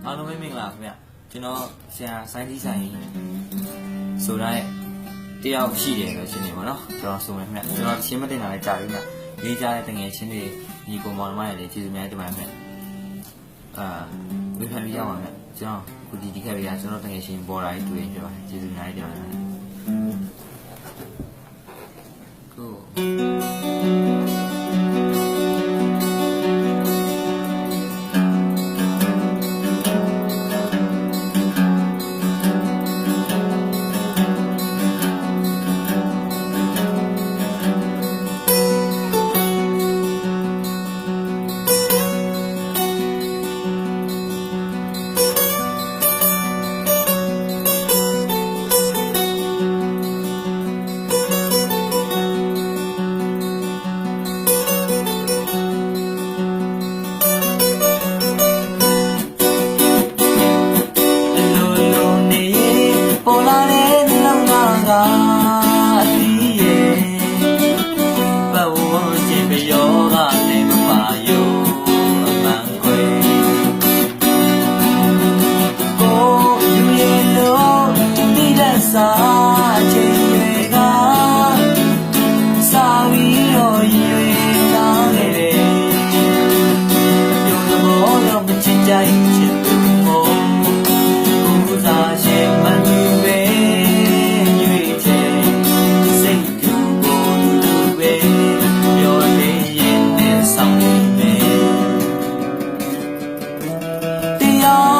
အားလုံးပဲမင်္ဂလာခင်ဗျကျွန်တော်ဆရာဆိုင်းကြီးဆိုင်ဆိုတဲ့တယောက်ရှိတယ်လို့ရှင်းနေပါတော့ကျွန်တော်ဆိုမယ်ခင်ဗျကျွန်တော်ရှင်းမတင်တာလည်းကြာပြီခင်ဗျရေးကြတဲ့တငယ်ချင်းတွေညီကောင်မောင်နှမတွေလည်းကျေးဇူးများတင်ပါတယ်ခင်ဗျဝေဖန်ပြရပါမယ်ကျွန်တော်ခုဒီခက်ပြရကျွန်တော်တငယ်ချင်းပေါ်လာပြီးတွေ့ရင်ပြပါတယ်ကျေးဇူးများတင်ပါတယ်တရား